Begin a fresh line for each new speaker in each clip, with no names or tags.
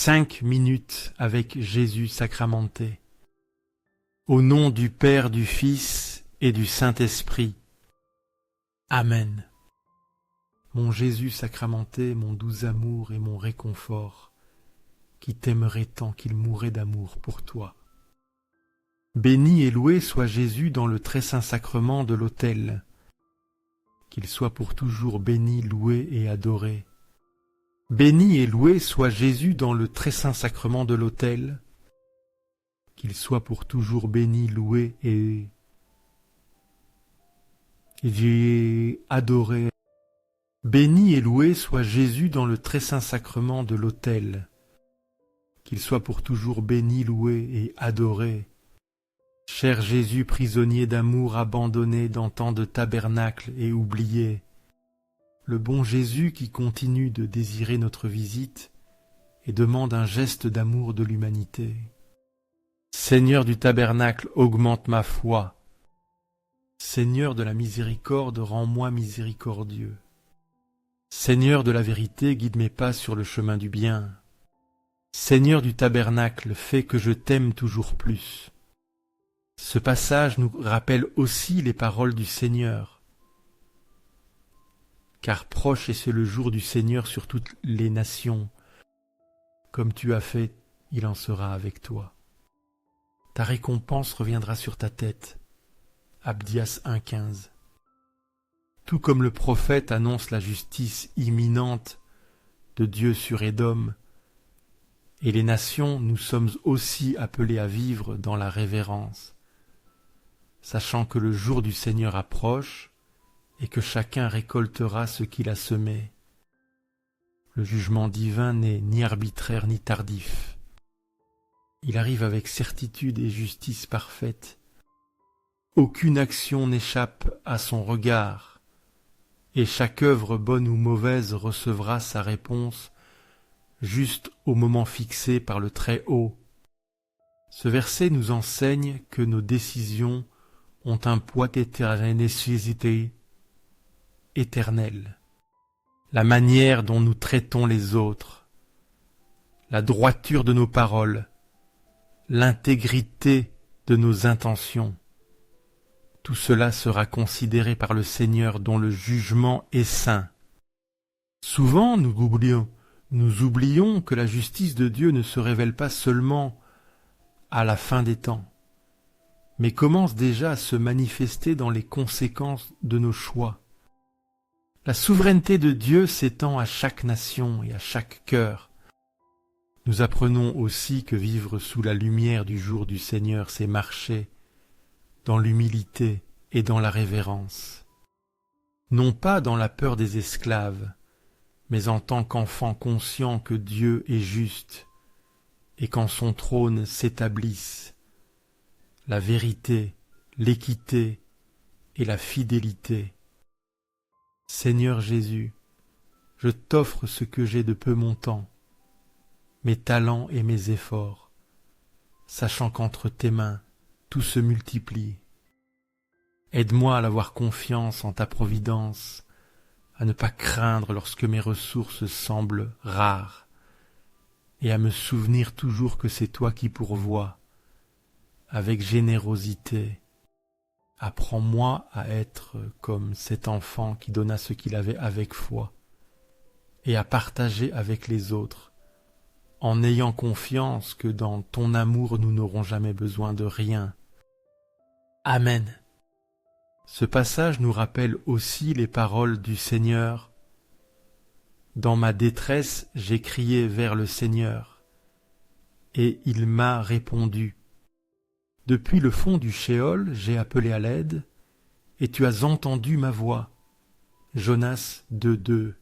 5 minutes avec Jésus sacramenté. Au nom du Père, du Fils et du Saint-Esprit. Amen. Mon Jésus sacramenté, mon doux amour et mon réconfort, qui t'aimerait tant qu'il mourait d'amour pour toi. Béni et loué soit Jésus dans le très saint sacrement de l'autel, qu'il soit pour toujours béni, loué et adoré. Béni et loué soit Jésus dans le très saint sacrement de l'autel, qu'il soit pour toujours béni, loué et adoré. Béni et loué soit Jésus dans le très saint sacrement de l'autel, qu'il soit pour toujours béni, loué et adoré. Cher Jésus, prisonnier d'amour abandonné dans tant de tabernacles et oublié, le bon Jésus qui continue de désirer notre visite et demande un geste d'amour de l'humanité. Seigneur du tabernacle, augmente ma foi. Seigneur de la miséricorde, rends-moi miséricordieux. Seigneur de la vérité, guide mes pas sur le chemin du bien. Seigneur du tabernacle, fais que je t'aime toujours plus. Ce passage nous rappelle aussi les paroles du Seigneur. Car proche est le jour du Seigneur sur toutes les nations. Comme tu as fait, il en sera avec toi. Ta récompense reviendra sur ta tête. Abdias 1,15. Tout comme le prophète annonce la justice imminente de Dieu sur Édom, et les nations, nous sommes aussi appelés à vivre dans la révérence, sachant que le jour du Seigneur approche et que chacun récoltera ce qu'il a semé. Le jugement divin n'est ni arbitraire ni tardif. Il arrive avec certitude et justice parfaite. Aucune action n'échappe à son regard, et chaque œuvre bonne ou mauvaise recevra sa réponse juste au moment fixé par le Très-Haut. Ce verset nous enseigne que nos décisions ont un poids d'éternité éternelle. La manière dont nous traitons les autres, la droiture de nos paroles, l'intégrité de nos intentions, tout cela sera considéré par le Seigneur dont le jugement est saint. Souvent nous oublions que la justice de Dieu ne se révèle pas seulement à la fin des temps, mais commence déjà à se manifester dans les conséquences de nos choix. La souveraineté de Dieu s'étend à chaque nation et à chaque cœur. Nous apprenons aussi que vivre sous la lumière du jour du Seigneur, c'est marcher dans l'humilité et dans la révérence, non pas dans la peur des esclaves, mais en tant qu'enfant conscient que Dieu est juste et qu'en son trône s'établissent la vérité, l'équité et la fidélité. Seigneur Jésus, je t'offre ce que j'ai de peu montant, mes talents et mes efforts, sachant qu'entre tes mains tout se multiplie. Aide-moi à avoir confiance en ta providence, à ne pas craindre lorsque mes ressources semblent rares, et à me souvenir toujours que c'est toi qui pourvois, avec générosité. Apprends-moi à être comme cet enfant qui donna ce qu'il avait avec foi, et à partager avec les autres, en ayant confiance que dans ton amour nous n'aurons jamais besoin de rien. Amen. Ce passage nous rappelle aussi les paroles du Seigneur. Dans ma détresse, j'ai crié vers le Seigneur, et il m'a répondu. Depuis le fond du Sheol, j'ai appelé à l'aide, et tu as entendu ma voix. Jonas 2,2.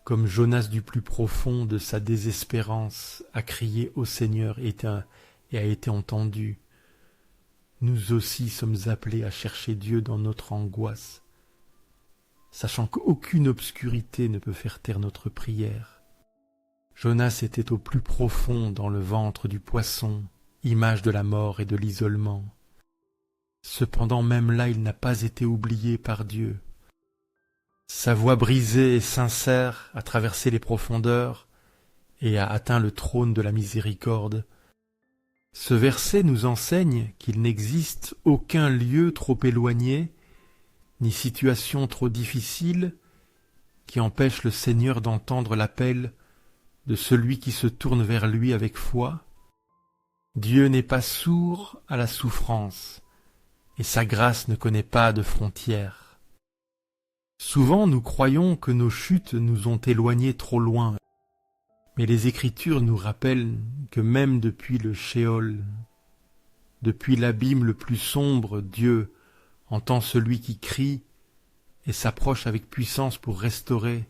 Comme Jonas du plus profond de sa désespérance a crié au Seigneur et a été entendu, nous aussi sommes appelés à chercher Dieu dans notre angoisse, sachant qu'aucune obscurité ne peut faire taire notre prière. Jonas était au plus profond dans le ventre du poisson, image de la mort et de l'isolement. Cependant même là il n'a pas été oublié par Dieu. Sa voix brisée et sincère a traversé les profondeurs et a atteint le trône de la miséricorde. Ce verset nous enseigne qu'il n'existe aucun lieu trop éloigné, ni situation trop difficile, qui empêche le Seigneur d'entendre l'appel de celui qui se tourne vers lui avec foi. Dieu n'est pas sourd à la souffrance, et sa grâce ne connaît pas de frontières. Souvent nous croyons que nos chutes nous ont éloignés trop loin, mais les Écritures nous rappellent que même depuis le Sheol, depuis l'abîme le plus sombre, Dieu entend celui qui crie et s'approche avec puissance pour restaurer.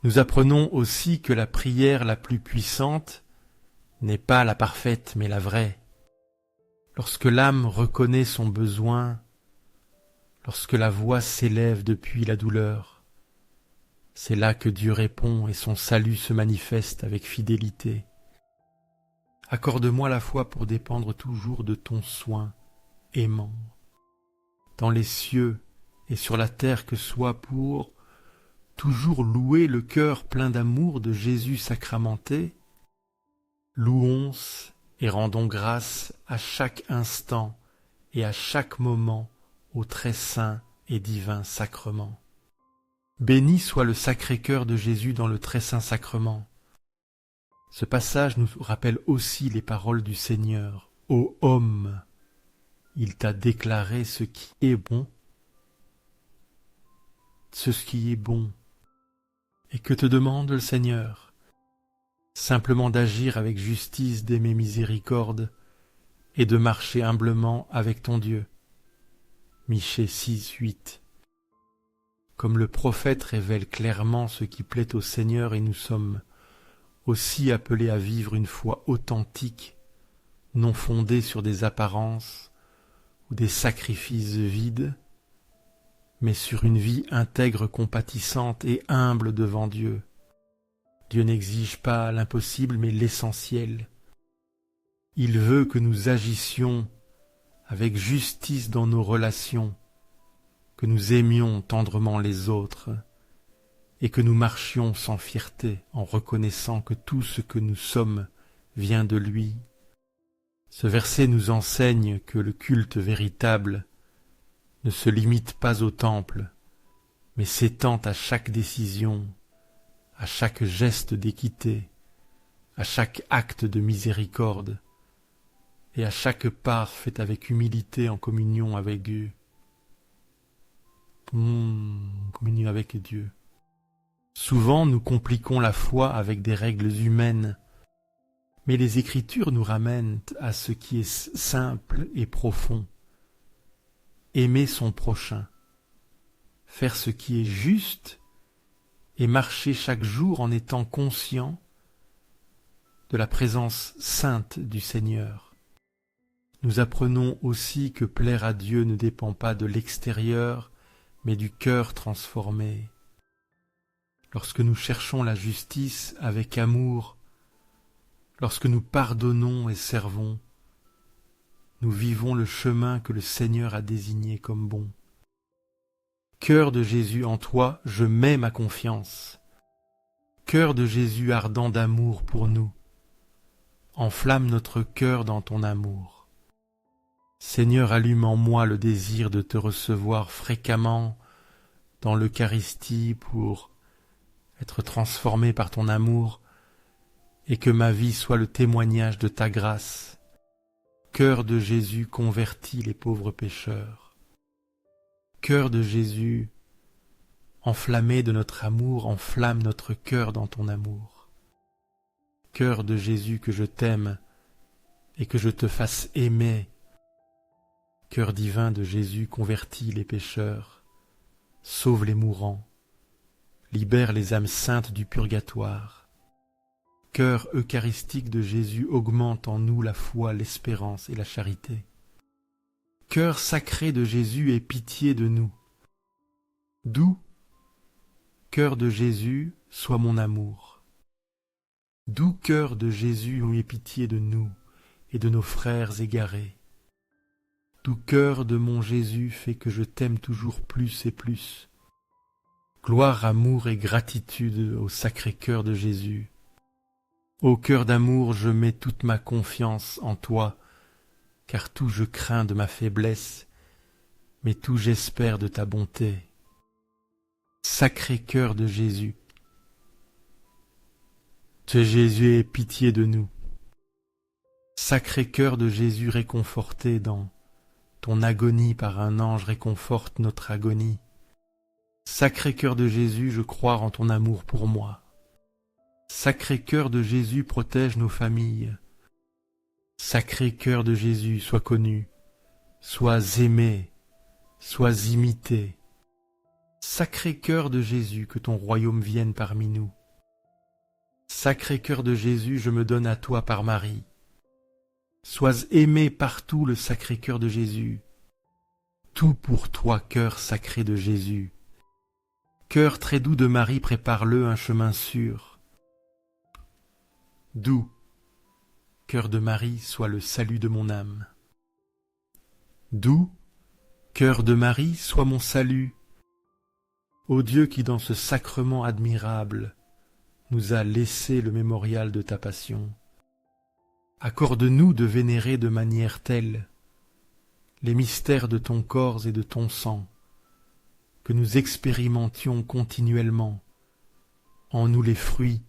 Nous apprenons aussi que la prière la plus puissante n'est pas la parfaite mais la vraie. Lorsque l'âme reconnaît son besoin, lorsque la voix s'élève depuis la douleur, c'est là que Dieu répond et son salut se manifeste avec fidélité. Accorde-moi la foi pour dépendre toujours de ton soin aimant. Dans les cieux et sur la terre que soit pour toujours louer le cœur plein d'amour de Jésus sacramenté. Louons et rendons grâce à chaque instant et à chaque moment au très saint et divin sacrement. Béni soit le Sacré-Cœur de Jésus dans le très saint sacrement. Ce passage nous rappelle aussi les paroles du Seigneur. Ô homme, il t'a déclaré ce qui est bon, Et que te demande le Seigneur? Simplement d'agir avec justice, d'aimer miséricorde et de marcher humblement avec ton Dieu. Michée 6:8. Comme le prophète révèle clairement ce qui plaît au Seigneur, et nous sommes aussi appelés à vivre une foi authentique, non fondée sur des apparences ou des sacrifices vides, mais sur une vie intègre, compatissante et humble devant Dieu. Dieu n'exige pas l'impossible, mais l'essentiel. Il veut que nous agissions avec justice dans nos relations, que nous aimions tendrement les autres, et que nous marchions sans fierté en reconnaissant que tout ce que nous sommes vient de lui. Ce verset nous enseigne que le culte véritable ne se limite pas au temple, mais s'étend à chaque décision, à chaque geste d'équité, à chaque acte de miséricorde, et à chaque part faite avec humilité en communion avec Dieu. Souvent nous compliquons la foi avec des règles humaines, mais les Écritures nous ramènent à ce qui est simple et profond. Aimer son prochain, faire ce qui est juste et marcher chaque jour en étant conscient de la présence sainte du Seigneur. Nous apprenons aussi que plaire à Dieu ne dépend pas de l'extérieur, mais du cœur transformé. Lorsque nous cherchons la justice avec amour, lorsque nous pardonnons et servons, nous vivons le chemin que le Seigneur a désigné comme bon. Cœur de Jésus, en toi, je mets ma confiance. Cœur de Jésus ardent d'amour pour nous, enflamme notre cœur dans ton amour. Seigneur, allume en moi le désir de te recevoir fréquemment dans l'Eucharistie pour être transformé par ton amour et que ma vie soit le témoignage de ta grâce. Cœur de Jésus, convertis les pauvres pécheurs. Cœur de Jésus, enflammé de notre amour, enflamme notre cœur dans ton amour. Cœur de Jésus, que je t'aime et que je te fasse aimer. Cœur divin de Jésus, convertis les pécheurs, sauve les mourants, libère les âmes saintes du purgatoire. Cœur eucharistique de Jésus, augmente en nous la foi, l'espérance et la charité. Cœur sacré de Jésus, aie pitié de nous. Doux, cœur de Jésus, sois mon amour. Doux cœur de Jésus, aie pitié de nous et de nos frères égarés. Doux cœur de mon Jésus, fais que je t'aime toujours plus et plus. Gloire, amour et gratitude au Sacré-Cœur de Jésus. Ô cœur d'amour, je mets toute ma confiance en toi, car tout je crains de ma faiblesse, mais tout j'espère de ta bonté. Sacré cœur de Jésus, Jésus, aie pitié de nous. Sacré cœur de Jésus réconforté dans ton agonie par un ange, réconforte notre agonie. Sacré cœur de Jésus, je crois en ton amour pour moi. Sacré cœur de Jésus, protège nos familles. Sacré cœur de Jésus, sois connu, sois aimé, sois imité. Sacré cœur de Jésus, que ton royaume vienne parmi nous. Sacré cœur de Jésus, je me donne à toi par Marie. Sois aimé partout le sacré cœur de Jésus. Tout pour toi, cœur sacré de Jésus. Cœur très doux de Marie, prépare-le un chemin sûr. Doux, cœur de Marie, sois le salut de mon âme. Doux, cœur de Marie, sois mon salut. Ô Dieu qui dans ce sacrement admirable nous a laissé le mémorial de ta passion, accorde-nous de vénérer de manière telle les mystères de ton corps et de ton sang, que nous expérimentions continuellement en nous les fruits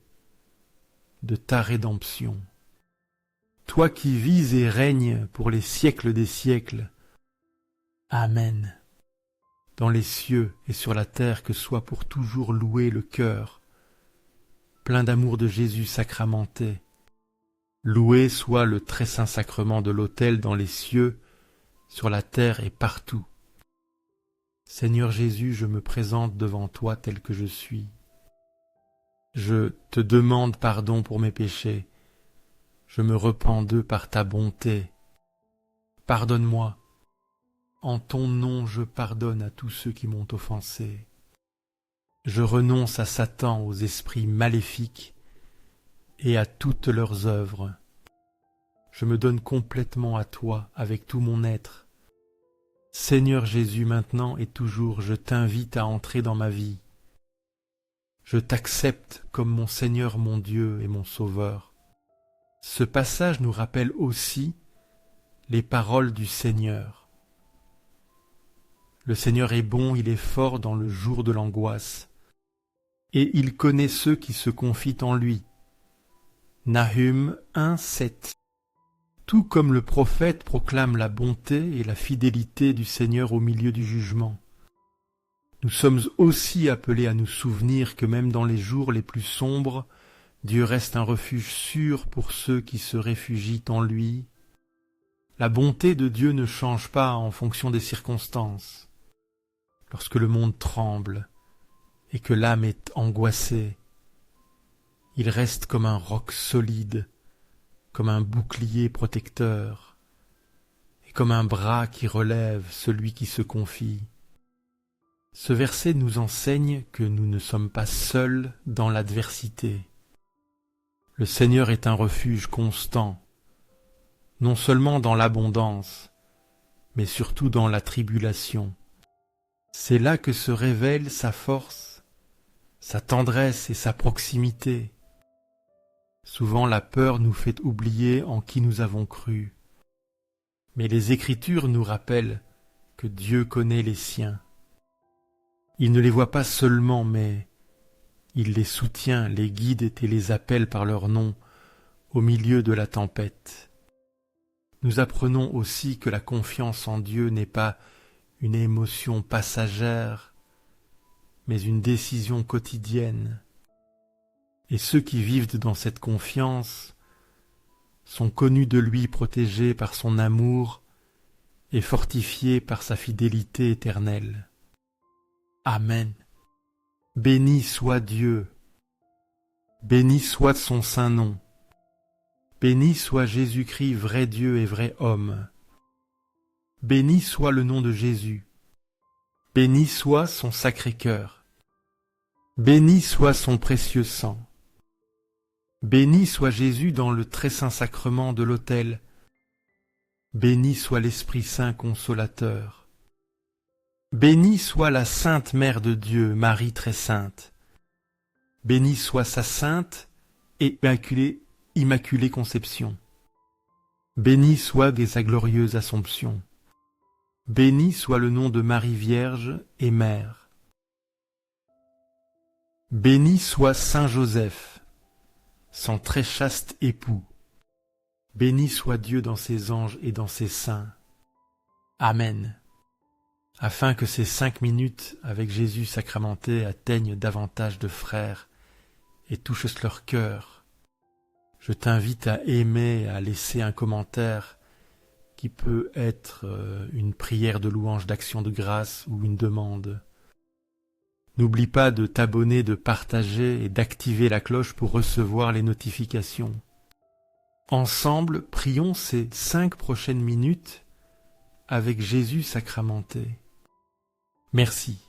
de ta rédemption. Toi qui vis et règnes pour les siècles des siècles. Amen. Dans les cieux et sur la terre, que soit pour toujours loué le cœur, plein d'amour de Jésus sacramenté. Loué soit le très saint sacrement de l'autel dans les cieux, sur la terre et partout. Seigneur Jésus, je me présente devant toi tel que je suis. Je te demande pardon pour mes péchés. Je me repens d'eux par ta bonté. Pardonne-moi. En ton nom, je pardonne à tous ceux qui m'ont offensé. Je renonce à Satan, aux esprits maléfiques et à toutes leurs œuvres. Je me donne complètement à toi avec tout mon être. Seigneur Jésus, maintenant et toujours, je t'invite à entrer dans ma vie. Je t'accepte comme mon Seigneur, mon Dieu et mon Sauveur. Ce passage nous rappelle aussi les paroles du Seigneur. Le Seigneur est bon, il est fort dans le jour de l'angoisse, et il connaît ceux qui se confient en lui. Nahum 1:7. Tout comme le prophète proclame la bonté et la fidélité du Seigneur au milieu du jugement, nous sommes aussi appelés à nous souvenir que même dans les jours les plus sombres, Dieu reste un refuge sûr pour ceux qui se réfugient en lui. La bonté de Dieu ne change pas en fonction des circonstances. Lorsque le monde tremble et que l'âme est angoissée, il reste comme un roc solide, comme un bouclier protecteur, et comme un bras qui relève celui qui se confie. Ce verset nous enseigne que nous ne sommes pas seuls dans l'adversité. Le Seigneur est un refuge constant, non seulement dans l'abondance, mais surtout dans la tribulation. C'est là que se révèle sa force, sa tendresse et sa proximité. Souvent la peur nous fait oublier en qui nous avons cru. Mais les Écritures nous rappellent que Dieu connaît les siens. Il ne les voit pas seulement, mais il les soutient, les guide et les appelle par leur nom au milieu de la tempête. Nous apprenons aussi que la confiance en Dieu n'est pas une émotion passagère, mais une décision quotidienne. Et ceux qui vivent dans cette confiance sont connus de lui, protégés par son amour et fortifiés par sa fidélité éternelle. Amen. Béni soit Dieu. Béni soit son saint nom. Béni soit Jésus-Christ, vrai Dieu et vrai homme. Béni soit le nom de Jésus. Béni soit son sacré cœur. Béni soit son précieux sang. Béni soit Jésus dans le très saint sacrement de l'autel. Béni soit l'Esprit Saint consolateur. Béni soit la Sainte Mère de Dieu, Marie très sainte. Béni soit sa sainte et immaculée Immaculée Conception. Béni soit dès sa glorieuse Assomption. Béni soit le nom de Marie Vierge et Mère. Béni soit Saint Joseph, son très chaste époux. Béni soit Dieu dans ses anges et dans ses saints. Amen. Afin que ces 5 minutes avec Jésus sacramenté atteignent davantage de frères et touchent leur cœur, je t'invite à aimer et à laisser un commentaire qui peut être une prière de louange, d'action de grâce ou une demande. N'oublie pas de t'abonner, de partager et d'activer la cloche pour recevoir les notifications. Ensemble, prions ces 5 prochaines minutes avec Jésus sacramenté. Merci.